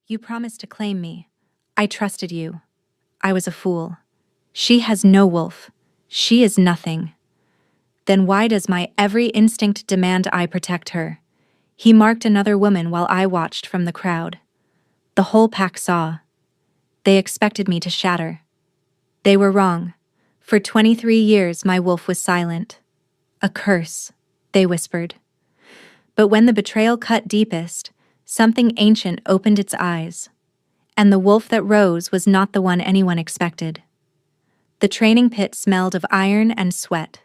You promised to claim me. I trusted you. I was a fool. She has no wolf. She is nothing. Then why does my every instinct demand I protect her? He marked another woman while I watched from the crowd. The whole pack saw. They expected me to shatter. They were wrong. For 23 years my wolf was silent. A curse, they whispered. But when the betrayal cut deepest, something ancient opened its eyes. And the wolf that rose was not the one anyone expected. The training pit smelled of iron and sweat.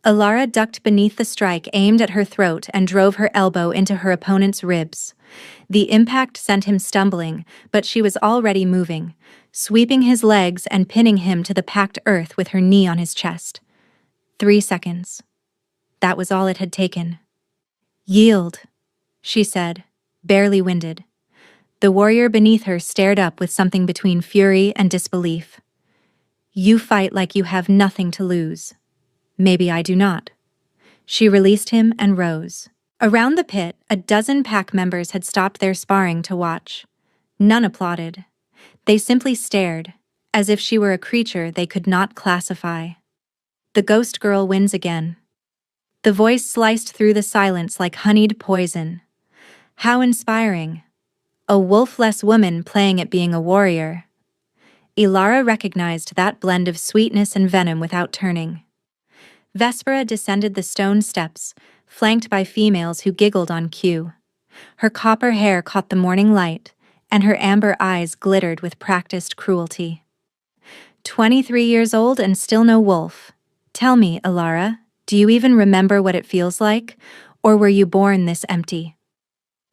Alara ducked beneath the strike aimed at her throat and drove her elbow into her opponent's ribs. The impact sent him stumbling, but she was already moving, sweeping his legs and pinning him to the packed earth with her knee on his chest. 3 seconds. That was all it had taken. "Yield," she said, barely winded. The warrior beneath her stared up with something between fury and disbelief. "You fight like you have nothing to lose. Maybe I do not." She released him and rose. Around the pit, a dozen pack members had stopped their sparring to watch. None applauded. They simply stared, as if she were a creature they could not classify. The ghost girl wins again. The voice sliced through the silence like honeyed poison. How inspiring. A wolf-less woman playing at being a warrior. Ilara recognized that blend of sweetness and venom without turning. Vespera descended the stone steps, flanked by females who giggled on cue. Her copper hair caught the morning light, and her amber eyes glittered with practiced cruelty. 23 years old and still no wolf. Tell me, Ilara, do you even remember what it feels like, or were you born this empty?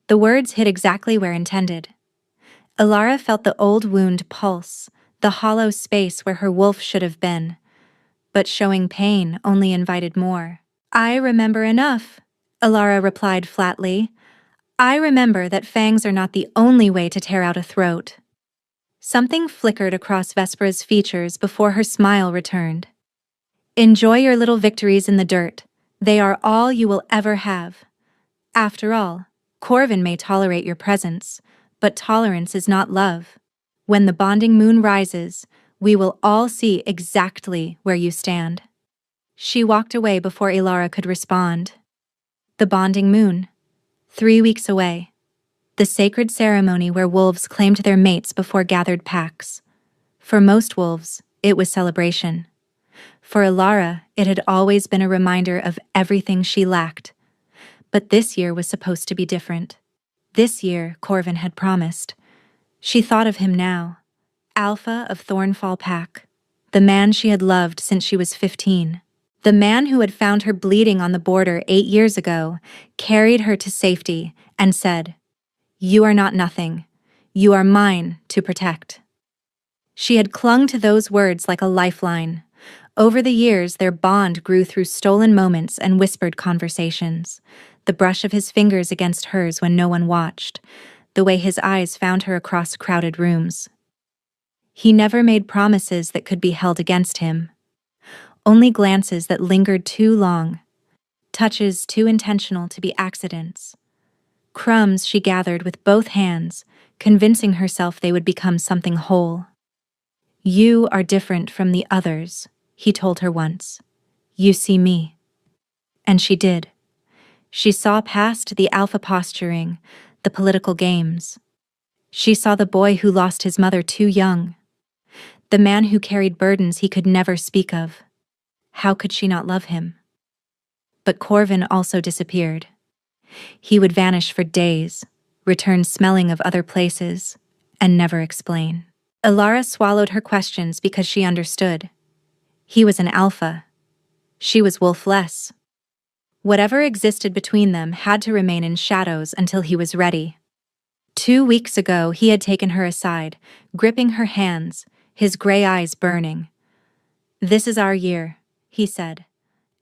The words hit exactly where intended. Ilara felt the old wound pulse, the hollow space where her wolf should have been. But showing pain only invited more. "I remember enough," Ilara replied flatly. "I remember that fangs are not the only way to tear out a throat." Something flickered across Vespera's features before her smile returned. "Enjoy your little victories in the dirt. They are all you will ever have. After all, Corvin may tolerate your presence, but tolerance is not love. When the bonding moon rises, we will all see exactly where you stand." She walked away before Ilara could respond. The bonding moon. 3 weeks away. The sacred ceremony where wolves claimed their mates before gathered packs. For most wolves, it was celebration. For Ilara, it had always been a reminder of everything she lacked. But this year was supposed to be different. This year, Corvin had promised. She thought of him now. Alpha of Thornfall Pack. The man she had loved since she was 15. The man who had found her bleeding on the border 8 years ago, carried her to safety, and said, "You are not nothing. You are mine to protect." She had clung to those words like a lifeline. Over the years, their bond grew through stolen moments and whispered conversations. The brush of his fingers against hers when no one watched. The way his eyes found her across crowded rooms. He never made promises that could be held against him. Only glances that lingered too long. Touches too intentional to be accidents. Crumbs she gathered with both hands, convincing herself they would become something whole. "You are different from the others," he told her once. "You see me." And she did. She saw past the alpha posturing, the political games. She saw the boy who lost his mother too young. The man who carried burdens he could never speak of. How could she not love him? But Corvin also disappeared. He would vanish for days, return smelling of other places, and never explain. Ilara swallowed her questions because she understood. He was an alpha. She was wolf-less. Whatever existed between them had to remain in shadows until he was ready. 2 weeks ago, he had taken her aside, gripping her hands, his gray eyes burning. "This is our year," he said.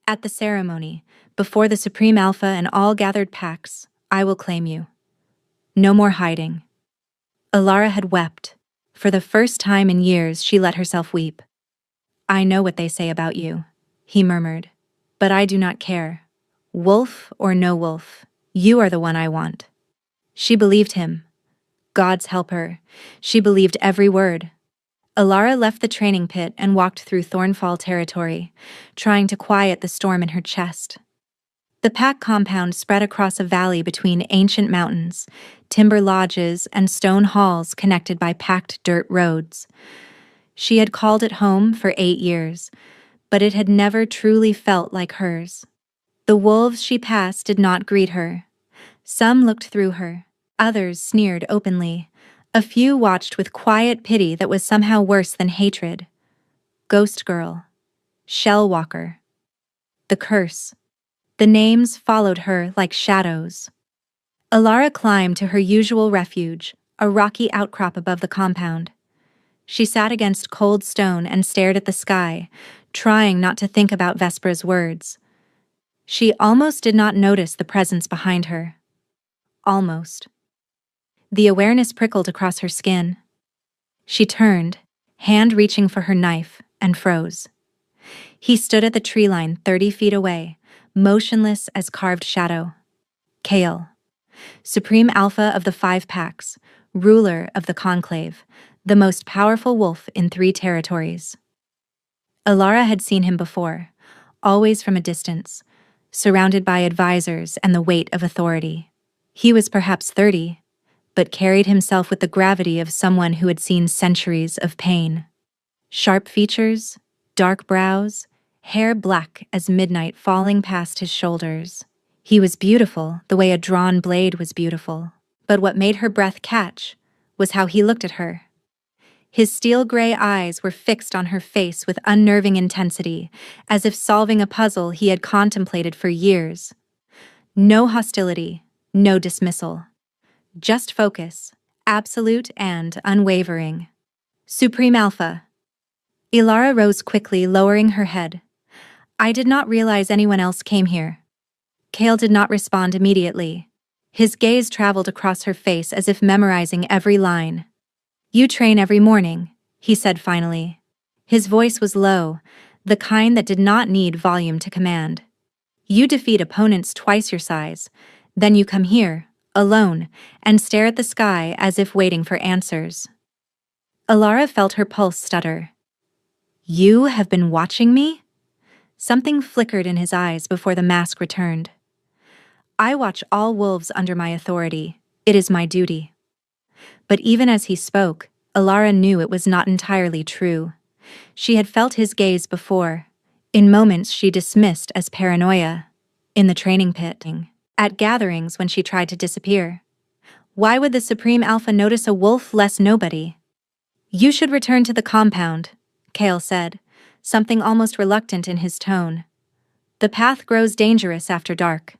"At the ceremony, before the Supreme Alpha and all gathered packs, I will claim you. No more hiding." Ilara had wept. For the first time in years, she let herself weep. "I know what they say about you," he murmured. "But I do not care. Wolf or no wolf, you are the one I want." She believed him. God's helper. She believed every word. Alara left the training pit and walked through Thornfall territory, trying to quiet the storm in her chest. The pack compound spread across a valley between ancient mountains, timber lodges, and stone halls connected by packed dirt roads. She had called it home for 8 years, but it had never truly felt like hers. The wolves she passed did not greet her. Some looked through her, others sneered openly. A few watched with quiet pity that was somehow worse than hatred. Ghost Girl, Shellwalker, the Curse. The names followed her like shadows. Alara climbed to her usual refuge, a rocky outcrop above the compound. She sat against cold stone and stared at the sky, trying not to think about Vespra's words. She almost did not notice the presence behind her. Almost. The awareness prickled across her skin. She turned, hand reaching for her knife, and froze. He stood at the tree line 30 feet away, motionless as carved shadow. Kale, Supreme Alpha of the 5 packs, ruler of the Conclave, the most powerful wolf in 3 territories. Alara had seen him before, always from a distance, surrounded by advisors and the weight of authority. He was perhaps 30, but carried himself with the gravity of someone who had seen centuries of pain. Sharp features, dark brows, hair black as midnight falling past his shoulders. He was beautiful, the way a drawn blade was beautiful. But what made her breath catch was how he looked at her. His steel-gray eyes were fixed on her face with unnerving intensity, as if solving a puzzle he had contemplated for years. No hostility, no dismissal. Just focus, absolute and unwavering. Supreme Alpha. Alara rose quickly, lowering her head. I did not realize anyone else came here. Kale did not respond immediately. His gaze traveled across her face as if memorizing every line. You train every morning, he said finally. His voice was low, the kind that did not need volume to command. You defeat opponents twice your size, then you come here, alone, and stare at the sky as if waiting for answers. Alara felt her pulse stutter. You have been watching me? Something flickered in his eyes before the mask returned. I watch all wolves under my authority. It is my duty. But even as he spoke, Alara knew it was not entirely true. She had felt his gaze before, in moments she dismissed as paranoia, in the training pit, at gatherings when she tried to disappear. Why would the Supreme Alpha notice a wolf less nobody? You should return to the compound, Kale said, something almost reluctant in his tone. The path grows dangerous after dark.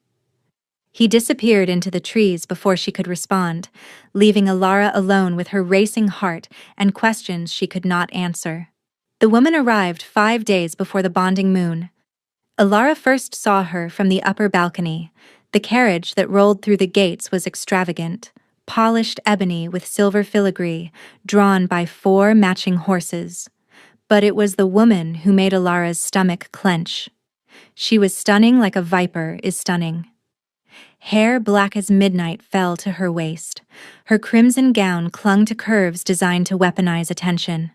He disappeared into the trees before she could respond, leaving Alara alone with her racing heart and questions she could not answer. The woman arrived 5 days before the bonding moon. Alara first saw her from the upper balcony. The carriage that rolled through the gates was extravagant, polished ebony with silver filigree, drawn by 4 matching horses. But it was the woman who made Alara's stomach clench. She was stunning like a viper is stunning. Hair black as midnight fell to her waist. Her crimson gown clung to curves designed to weaponize attention.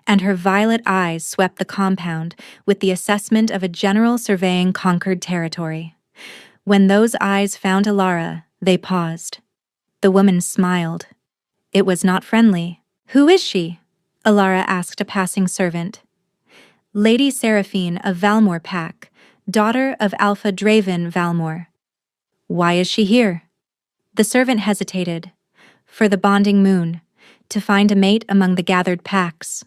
And her violet eyes swept the compound with the assessment of a general surveying conquered territory. When those eyes found Alara, they paused. The woman smiled. It was not friendly. Who is she? Alara asked a passing servant. Lady Seraphine of Valmore Pack, daughter of Alpha Draven Valmore. Why is she here? The servant hesitated. For the bonding moon, to find a mate among the gathered packs.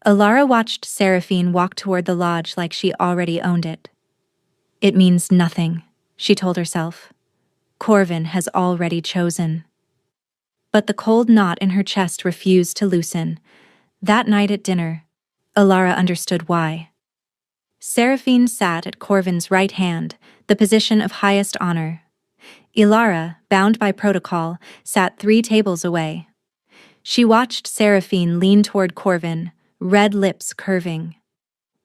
Alara watched Seraphine walk toward the lodge like she already owned it. It means nothing, she told herself. Corvin has already chosen. But the cold knot in her chest refused to loosen. That night at dinner, Alara understood why. Seraphine sat at Corvin's right hand, the position of highest honor. Alara, bound by protocol, sat 3 tables away. She watched Seraphine lean toward Corvin, red lips curving.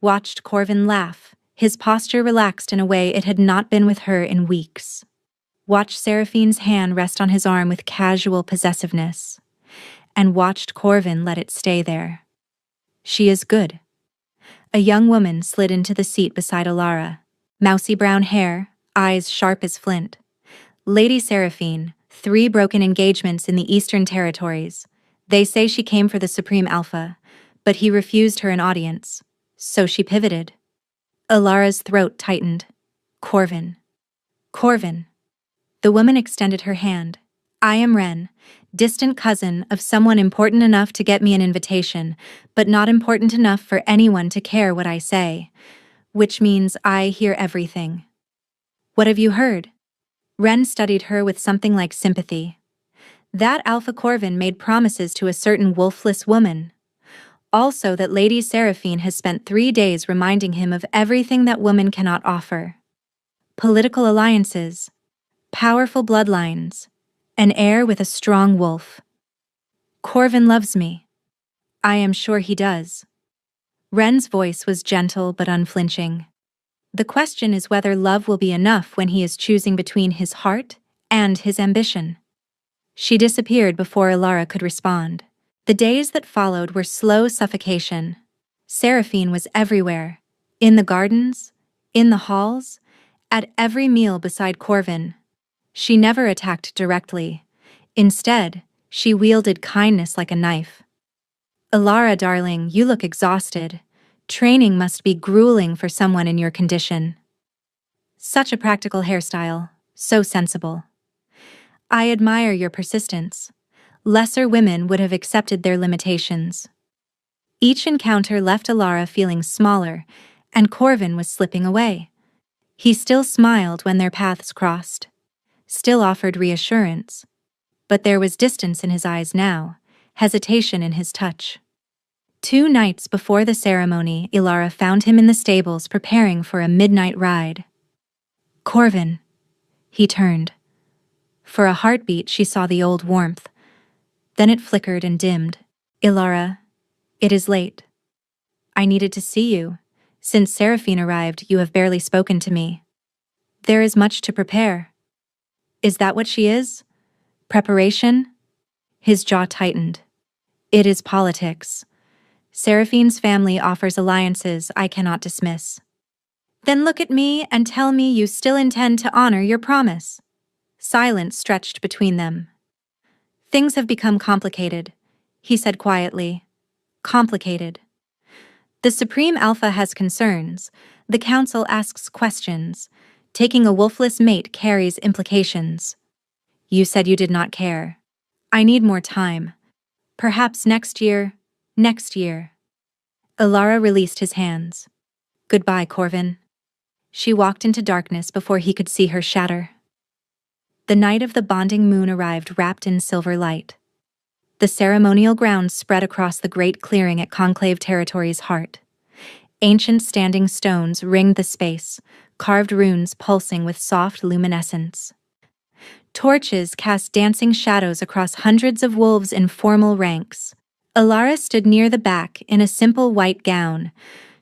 Watched Corvin laugh, his posture relaxed in a way it had not been with her in weeks. watched Seraphine's hand rest on his arm with casual possessiveness, and watched Corvin let it stay there. She is good. A young woman slid into the seat beside Alara. Mousy brown hair, eyes sharp as flint. Lady Seraphine, 3 broken engagements in the Eastern Territories. They say she came for the Supreme Alpha, but he refused her an audience, so she pivoted. Alara's throat tightened. Corvin. Corvin. The woman extended her hand. I am Ren, distant cousin of someone important enough to get me an invitation, but not important enough for anyone to care what I say, which means I hear everything. What have you heard? Ren studied her with something like sympathy. That Alpha Corvin made promises to a certain wolfless woman. Also that Lady Seraphine has spent 3 days reminding him of everything that woman cannot offer. Political alliances, powerful bloodlines, an heir with a strong wolf. Corvin loves me. I am sure he does. Ren's voice was gentle but unflinching. The question is whether love will be enough when he is choosing between his heart and his ambition. She disappeared before Alara could respond. The days that followed were slow suffocation. Seraphine was everywhere, in the gardens, in the halls, at every meal beside Corvin. She never attacked directly. Instead, she wielded kindness like a knife. Alara, darling, you look exhausted. Training must be grueling for someone in your condition. Such a practical hairstyle, so sensible. I admire your persistence. Lesser women would have accepted their limitations. Each encounter left Alara feeling smaller, and Corvin was slipping away. He still smiled when their paths crossed, still offered reassurance, but there was distance in his eyes now, hesitation in his touch. 2 nights before the ceremony, Alara found him in the stables preparing for a midnight ride. Corvin. He turned. For a heartbeat, she saw the old warmth. Then it flickered and dimmed. Alara, it is late. I needed to see you. Since Seraphine arrived, you have barely spoken to me. There is much to prepare. Is that what she is? Preparation? His jaw tightened. It is politics. Seraphine's family offers alliances I cannot dismiss. Then look at me and tell me you still intend to honor your promise. Silence stretched between them. Things have become complicated, he said quietly. Complicated. The Supreme Alpha has concerns. The Council asks questions. Taking a wolfless mate carries implications. You said you did not care. I need more time. Perhaps next year. Next year. Alara released his hands. Goodbye, Corvin. She walked into darkness before he could see her shatter. The night of the bonding moon arrived wrapped in silver light. The ceremonial grounds spread across the great clearing at Conclave Territory's heart. Ancient standing stones ringed the space, carved runes pulsing with soft luminescence. Torches cast dancing shadows across hundreds of wolves in formal ranks. Alara stood near the back in a simple white gown.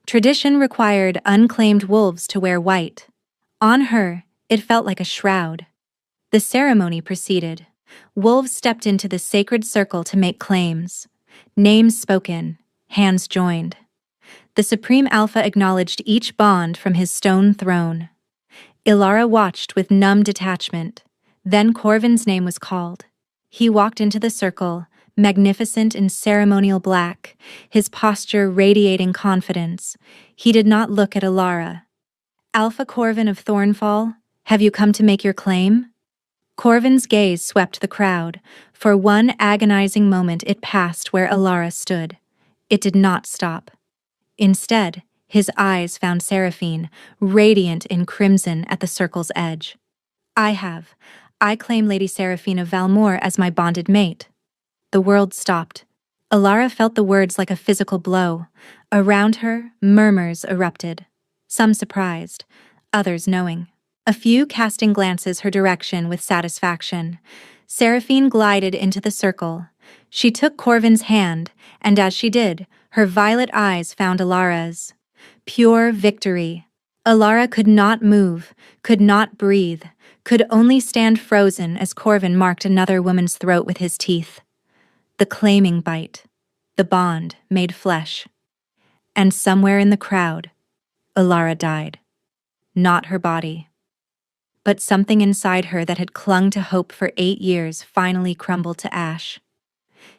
Tradition required unclaimed wolves to wear white. On her, it felt like a shroud. The ceremony proceeded. Wolves stepped into the sacred circle to make claims. Names spoken, hands joined. The Supreme Alpha acknowledged each bond from his stone throne. Alara watched with numb detachment. Then Corvin's name was called. He walked into the circle, magnificent in ceremonial black, his posture radiating confidence. He did not look at Alara. Alpha Corvin of Thornfall, have you come to make your claim? Corvin's gaze swept the crowd. For one agonizing moment it passed where Alara stood. It did not stop. Instead, his eyes found Seraphine, radiant in crimson at the circle's edge. I claim Lady Seraphine of Valmore as my bonded mate. The world stopped. Alara felt the words like a physical blow. Around her, murmurs erupted. Some surprised, others knowing. A few casting glances her direction with satisfaction. Seraphine glided into the circle. She took Corvin's hand, and as she did, her violet eyes found Alara's. Pure victory. Alara could not move, could not breathe, could only stand frozen as Corvin marked another woman's throat with his teeth. The claiming bite, the bond made flesh. And somewhere in the crowd, Alara died. Not her body, but something inside her that had clung to hope for 8 years finally crumbled to ash.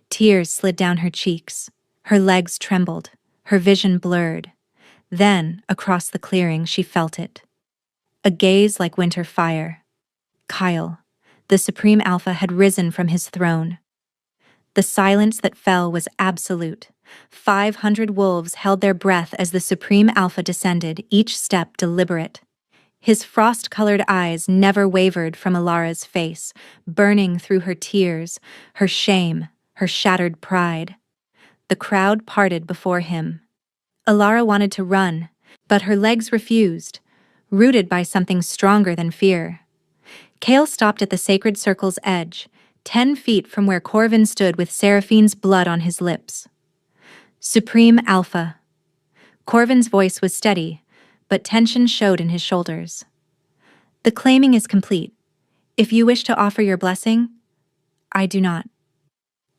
Tears slid down her cheeks, her legs trembled, her vision blurred. Then, across the clearing, she felt it. A gaze like winter fire. Kyle, the Supreme Alpha, had risen from his throne. The silence that fell was absolute. 500 wolves held their breath as the Supreme Alpha descended, each step deliberate. His frost-colored eyes never wavered from Alara's face, burning through her tears, her shame, her shattered pride. The crowd parted before him. Alara wanted to run, but her legs refused, rooted by something stronger than fear. Kale stopped at the sacred circle's edge, 10 feet from where Corvin stood with Seraphine's blood on his lips. Supreme Alpha. Corvin's voice was steady, but tension showed in his shoulders. The claiming is complete. If you wish to offer your blessing, I do not.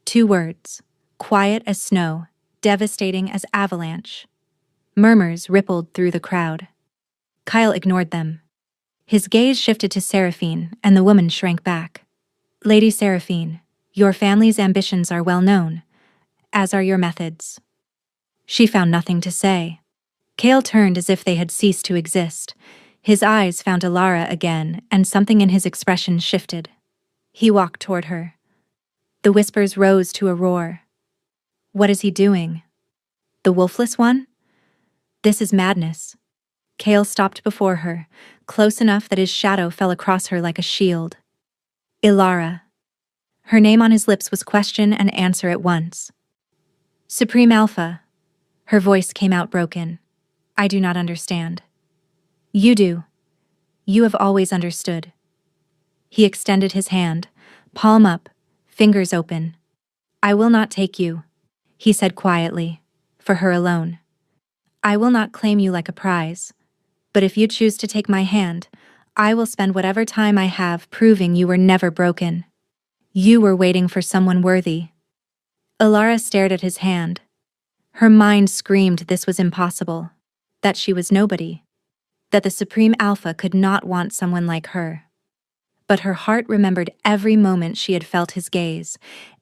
2 words, quiet as snow, devastating as avalanche. Murmurs rippled through the crowd. Kyle ignored them. His gaze shifted to Seraphine, and the woman shrank back. Lady Seraphine, your family's ambitions are well known, as are your methods. She found nothing to say. Kale turned as if they had ceased to exist. His eyes found Alara again, and something in his expression shifted. He walked toward her. The whispers rose to a roar. What is he doing? The wolfless one? This is madness. Kale stopped before her, close enough that his shadow fell across her like a shield. Alara. Her name on his lips was question and answer at once. Supreme Alpha. Her voice came out broken. I do not understand. You do. You have always understood. He extended his hand, palm up, fingers open. I will not take you, he said quietly, for her alone. I will not claim you like a prize, but if you choose to take my hand, I will spend whatever time I have proving you were never broken. You were waiting for someone worthy. Alara stared at his hand. Her mind screamed this was impossible, that she was nobody, that the Supreme Alpha could not want someone like her. But her heart remembered every moment she had felt his gaze,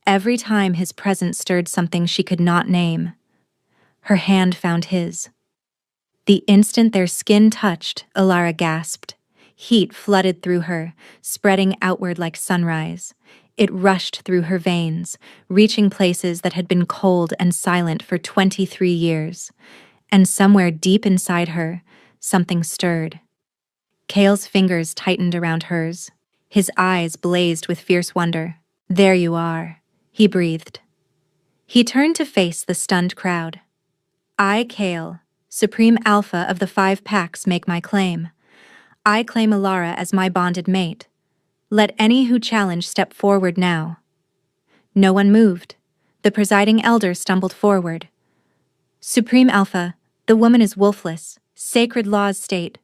every time his presence stirred something she could not name. Her hand found his. The instant their skin touched, Alara gasped. Heat flooded through her, spreading outward like sunrise. It rushed through her veins, reaching places that had been cold and silent for 23 years. And somewhere deep inside her, something stirred. Kale's fingers tightened around hers. His eyes blazed with fierce wonder. There you are, he breathed. He turned to face the stunned crowd. I, Kale, Supreme Alpha of the 5 packs, make my claim. I claim Alara as my bonded mate. Let any who challenge step forward now. No one moved. The presiding elder stumbled forward. Supreme Alpha, the woman is wolfless. Sacred laws state.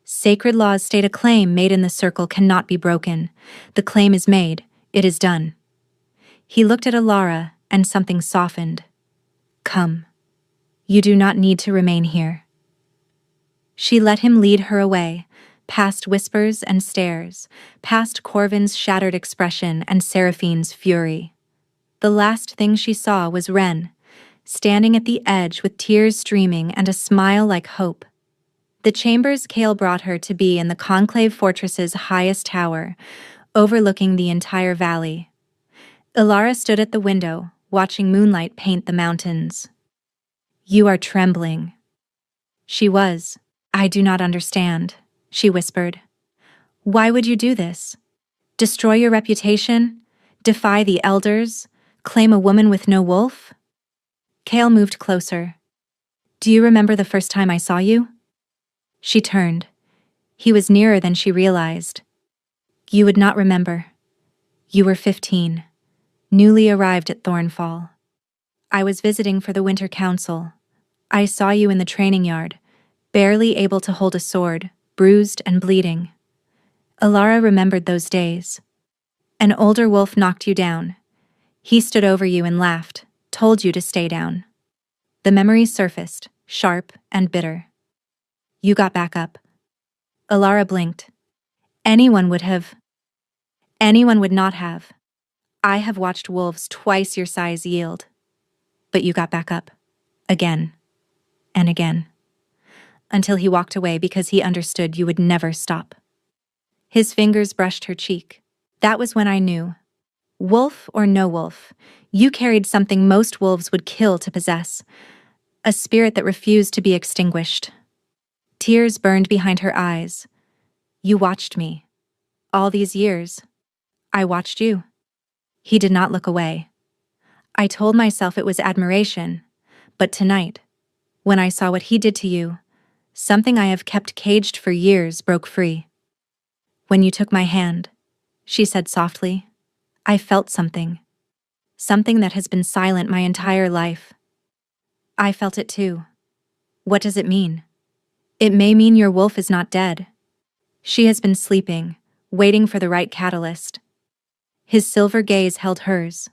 Sacred laws state a claim made in the circle cannot be broken. The claim is made. It is done. He looked at Alara, and something softened. Come. You do not need to remain here. She let him lead her away, past whispers and stares, past Corvin's shattered expression and Seraphine's fury. The last thing she saw was Ren, standing at the edge with tears streaming and a smile like hope. The chambers Kale brought her to be in the Conclave Fortress's highest tower, overlooking the entire valley. Alara stood at the window, watching moonlight paint the mountains. You are trembling. She was. I do not understand, she whispered. Why would you do this? Destroy your reputation? Defy the elders? Claim a woman with no wolf? Kale moved closer. Do you remember the first time I saw you? She turned. He was nearer than she realized. You would not remember. You were 15, newly arrived at Thornfall. I was visiting for the Winter Council. I saw you in the training yard, barely able to hold a sword, bruised and bleeding. Alara remembered those days. An older wolf knocked you down. He stood over you and laughed, told you to stay down. The memories surfaced, sharp and bitter. You got back up. Alara blinked. Anyone would not have. I have watched wolves twice your size yield. But you got back up. Again. And again. Until he walked away because he understood you would never stop. His fingers brushed her cheek. That was when I knew. Wolf or no wolf, you carried something most wolves would kill to possess. A spirit that refused to be extinguished. Tears burned behind her eyes. You watched me. All these years. I watched you. He did not look away. I told myself it was admiration, but tonight, when I saw what he did to you, something I have kept caged for years broke free. When you took my hand, she said softly, I felt something. Something that has been silent my entire life. I felt it too. What does it mean? It may mean your wolf is not dead. She has been sleeping, waiting for the right catalyst. His silver gaze held hers,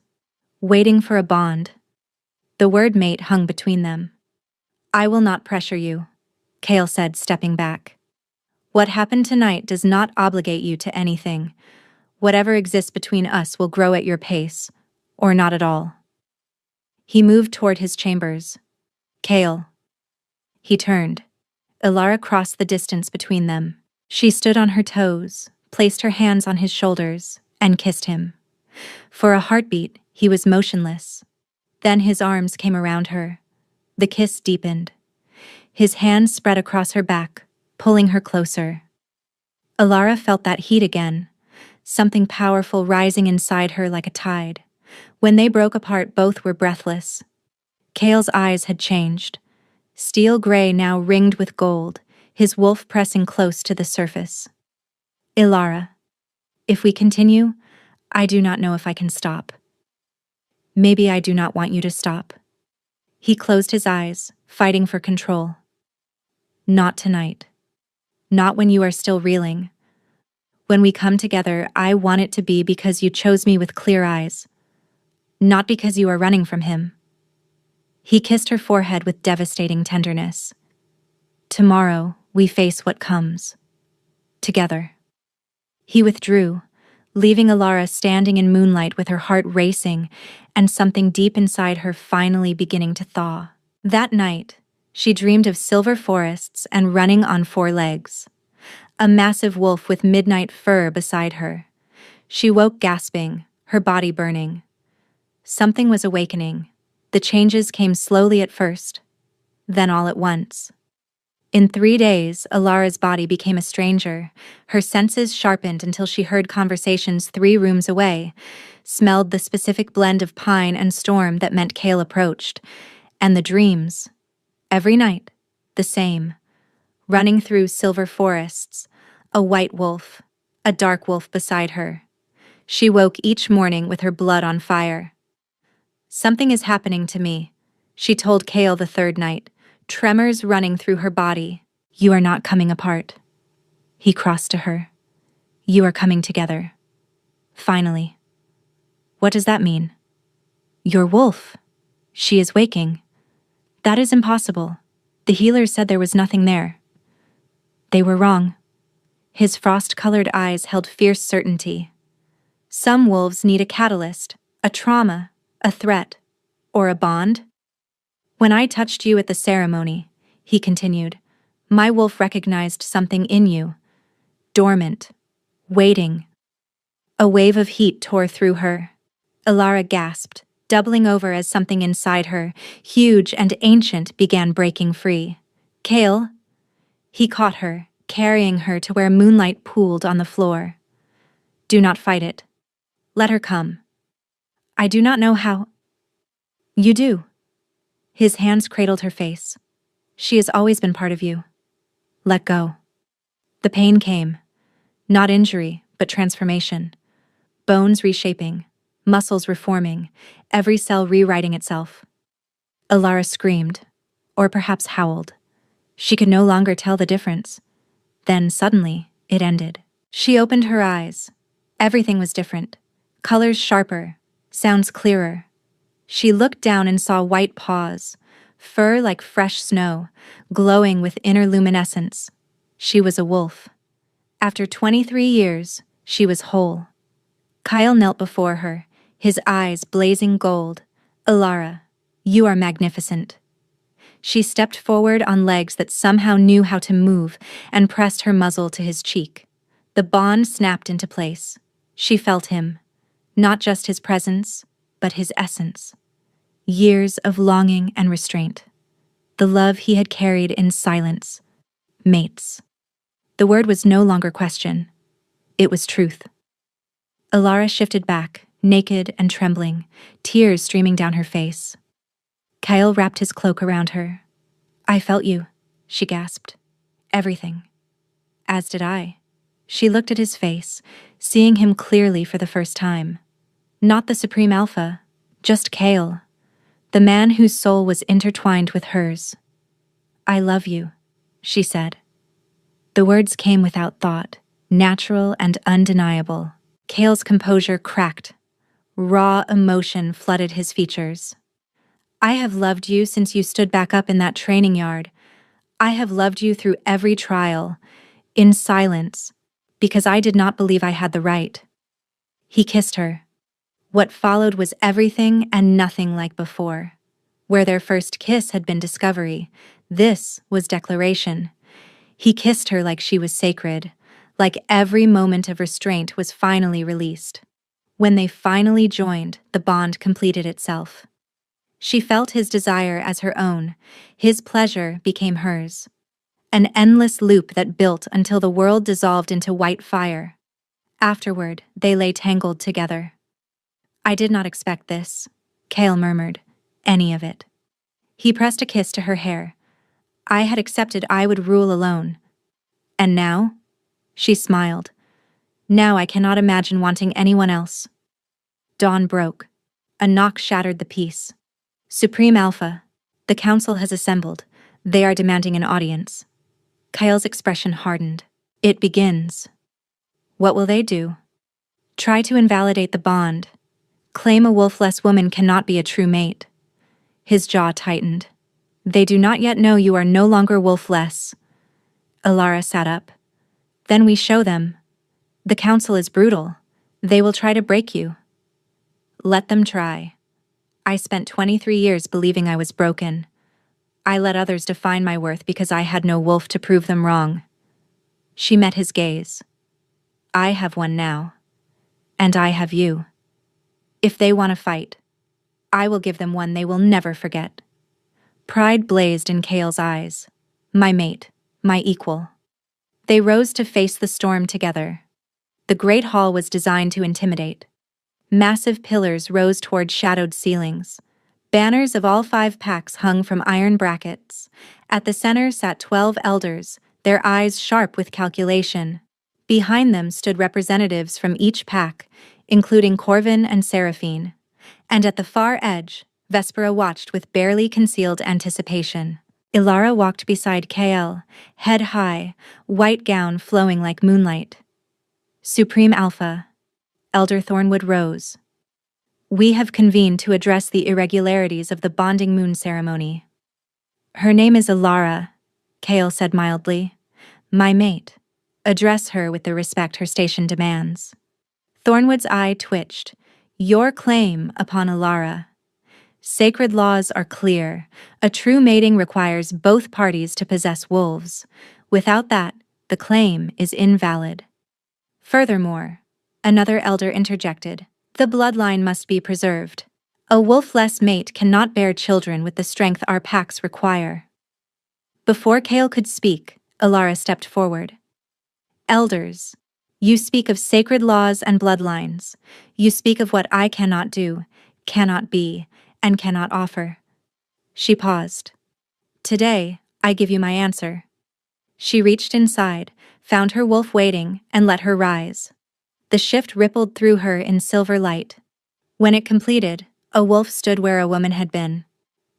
waiting for a bond. The word mate hung between them. I will not pressure you, Kale said, stepping back. What happened tonight does not obligate you to anything. Whatever exists between us will grow at your pace, or not at all. He moved toward his chambers. Kale. He turned. Alara crossed the distance between them. She stood on her toes, placed her hands on his shoulders, and kissed him. For a heartbeat, he was motionless. Then his arms came around her. The kiss deepened. His hands spread across her back, pulling her closer. Alara felt that heat again, something powerful rising inside her like a tide. When they broke apart, both were breathless. Kale's eyes had changed. Steel gray now ringed with gold, his wolf pressing close to the surface. Alara, if we continue, I do not know if I can stop. Maybe I do not want you to stop. He closed his eyes, fighting for control. Not tonight. Not when you are still reeling. When we come together, I want it to be because you chose me with clear eyes. Not because you are running from him. He kissed her forehead with devastating tenderness. Tomorrow, we face what comes. Together. He withdrew, leaving Alara standing in moonlight with her heart racing and something deep inside her finally beginning to thaw. That night, she dreamed of silver forests and running on four legs. A massive wolf with midnight fur beside her. She woke gasping, her body burning. Something was awakening. The changes came slowly at first, then all at once. In 3 days, Alara's body became a stranger. Her senses sharpened until she heard conversations 3 rooms away, smelled the specific blend of pine and storm that meant Kale approached, and the dreams, every night, the same, running through silver forests, a white wolf, a dark wolf beside her. She woke each morning with her blood on fire. Something is happening to me, she told Kale the 3rd night, tremors running through her body. You are not coming apart. He crossed to her. You are coming together. Finally. What does that mean? Your wolf. She is waking. That is impossible. The healers said there was nothing there. They were wrong. His frost-colored eyes held fierce certainty. Some wolves need a catalyst, a trauma, a threat, or a bond. When I touched you at the ceremony, he continued, my wolf recognized something in you. Dormant. Waiting. A wave of heat tore through her. Alara gasped, doubling over as something inside her, huge and ancient, began breaking free. Kale. He caught her, carrying her to where moonlight pooled on the floor. Do not fight it. Let her come. I do not know how. You do. His hands cradled her face. She has always been part of you. Let go. The pain came. Not injury, but transformation. Bones reshaping, muscles reforming, every cell rewriting itself. Alara screamed, or perhaps howled. She could no longer tell the difference. Then, suddenly, it ended. She opened her eyes. Everything was different. Colors sharper, sounds clearer. She looked down and saw white paws, fur like fresh snow, glowing with inner luminescence. She was a wolf. After 23 years, she was whole. Kyle knelt before her, his eyes blazing gold. Alara, you are magnificent. She stepped forward on legs that somehow knew how to move and pressed her muzzle to his cheek. The bond snapped into place. She felt him, not just his presence, but his essence. Years of longing and restraint. The love he had carried in silence. Mates. The word was no longer question. It was truth. Alara shifted back, naked and trembling, tears streaming down her face. Kyle wrapped his cloak around her. I felt you, she gasped. Everything. As did I. She looked at his face, seeing him clearly for the first time. Not the Supreme Alpha, just Kale, the man whose soul was intertwined with hers. I love you, she said. The words came without thought, natural and undeniable. Kale's composure cracked. Raw emotion flooded his features. I have loved you since you stood back up in that training yard. I have loved you through every trial, in silence, because I did not believe I had the right. He kissed her. What followed was everything and nothing like before. Where their first kiss had been discovery, this was declaration. He kissed her like she was sacred, like every moment of restraint was finally released. When they finally joined, the bond completed itself. She felt his desire as her own, his pleasure became hers. An endless loop that built until the world dissolved into white fire. Afterward, they lay tangled together. I did not expect this, Kale murmured, any of it. He pressed a kiss to her hair. I had accepted I would rule alone. And now? She smiled. Now I cannot imagine wanting anyone else. Dawn broke. A knock shattered the peace. Supreme Alpha, the council has assembled. They are demanding an audience. Kyle's expression hardened. It begins. What will they do? Try to invalidate the bond. Claim a wolfless woman cannot be a true mate. His jaw tightened. They do not yet know you are no longer wolfless. Alara sat up. Then we show them. The council is brutal. They will try to break you. Let them try. I spent 23 years believing I was broken. I let others define my worth because I had no wolf to prove them wrong. She met his gaze. I have one now. And I have you. If they want to fight, I will give them one they will never forget. Pride blazed in Kale's eyes. My mate, my equal. They rose to face the storm together. The great hall was designed to intimidate. Massive pillars rose toward shadowed ceilings. Banners of all 5 packs hung from iron brackets. At the center sat 12 elders, their eyes sharp with calculation. Behind them stood representatives from each pack, including Corvin and Seraphine. And at the far edge, Vespera watched with barely concealed anticipation. Ilara walked beside Kael, head high, white gown flowing like moonlight. Supreme Alpha, Elder Thornwood rose. We have convened to address the irregularities of the bonding moon ceremony. Her name is Alara, Kael said mildly. My mate. Address her with the respect her station demands. Thornwood's eye twitched. Your claim upon Alara. Sacred laws are clear. A true mating requires both parties to possess wolves. Without that, the claim is invalid. Furthermore, another elder interjected, the bloodline must be preserved. A wolfless mate cannot bear children with the strength our packs require. Before Kale could speak, Alara stepped forward. Elders, you speak of sacred laws and bloodlines. You speak of what I cannot do, cannot be, and cannot offer. She paused. Today, I give you my answer. She reached inside, found her wolf waiting, and let her rise. The shift rippled through her in silver light. When it completed, a wolf stood where a woman had been.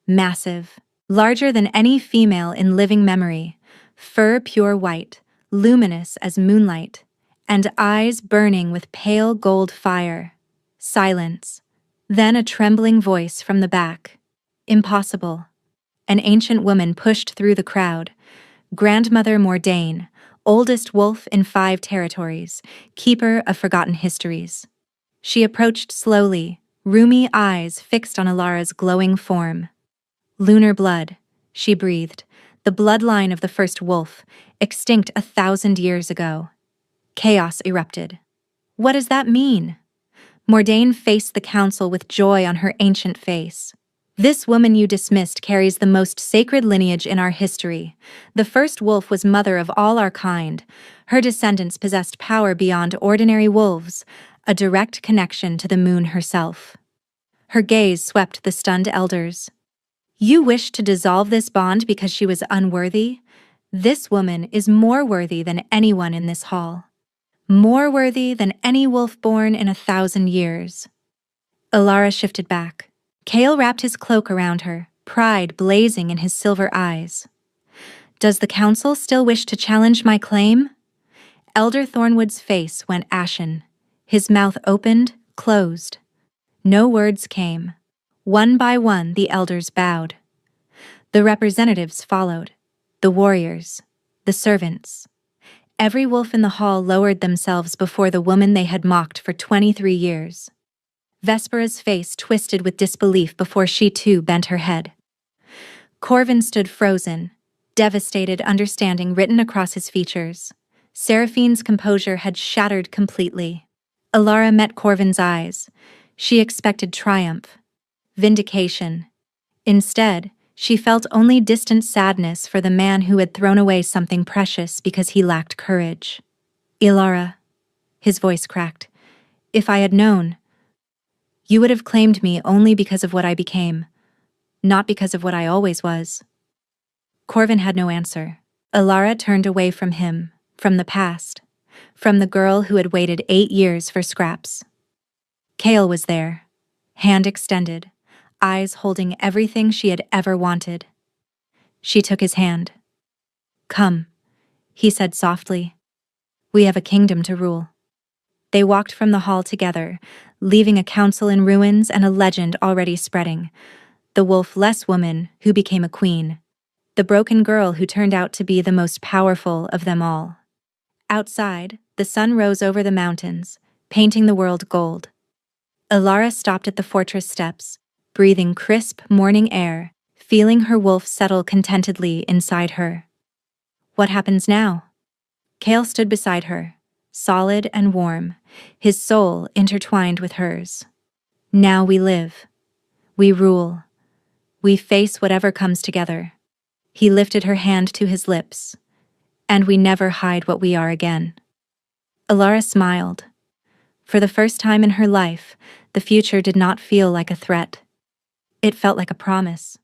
Massive, larger than any female in living memory, fur pure white, luminous as moonlight, and eyes burning with pale gold fire. Silence. Then a trembling voice from the back. Impossible. An ancient woman pushed through the crowd. Grandmother Mordain, oldest wolf in 5 territories, keeper of forgotten histories. She approached slowly, rheumy eyes fixed on Alara's glowing form. Lunar blood, she breathed, the bloodline of the first wolf, extinct 1,000 years ago. Chaos erupted. What does that mean? Mordain faced the council with joy on her ancient face. This woman you dismissed carries the most sacred lineage in our history. The first wolf was mother of all our kind. Her descendants possessed power beyond ordinary wolves, a direct connection to the moon herself. Her gaze swept the stunned elders. You wish to dissolve this bond because she was unworthy? This woman is more worthy than anyone in this hall. More worthy than any wolf born in 1,000 years. Alara shifted back. Kale wrapped his cloak around her, pride blazing in his silver eyes. Does the council still wish to challenge my claim? Elder Thornwood's face went ashen. His mouth opened, closed. No words came. One by one, the elders bowed. The representatives followed. The warriors. The servants. Every wolf in the hall lowered themselves before the woman they had mocked for 23 years. Vespera's face twisted with disbelief before she too bent her head. Corvin stood frozen, devastated understanding written across his features. Seraphine's composure had shattered completely. Alara met Corvin's eyes. She expected triumph, vindication. Instead, she felt only distant sadness for the man who had thrown away something precious because he lacked courage. Ilara, his voice cracked, if I had known, you would have claimed me only because of what I became, not because of what I always was. Corvin had no answer. Alara turned away from him, from the past, from the girl who had waited 8 years for scraps. Kale was there, hand extended, eyes holding everything she had ever wanted. She took his hand. Come, he said softly. We have a kingdom to rule. They walked from the hall together, leaving a council in ruins and a legend already spreading. The wolf-less woman who became a queen. The broken girl who turned out to be the most powerful of them all. Outside, the sun rose over the mountains, painting the world gold. Alara stopped at the fortress steps, breathing crisp morning air, feeling her wolf settle contentedly inside her. What happens now? Kale stood beside her, solid and warm, his soul intertwined with hers. Now we live. We rule. We face whatever comes together. He lifted her hand to his lips. And we never hide what we are again. Alara smiled. For the first time in her life, the future did not feel like a threat. It felt like a promise.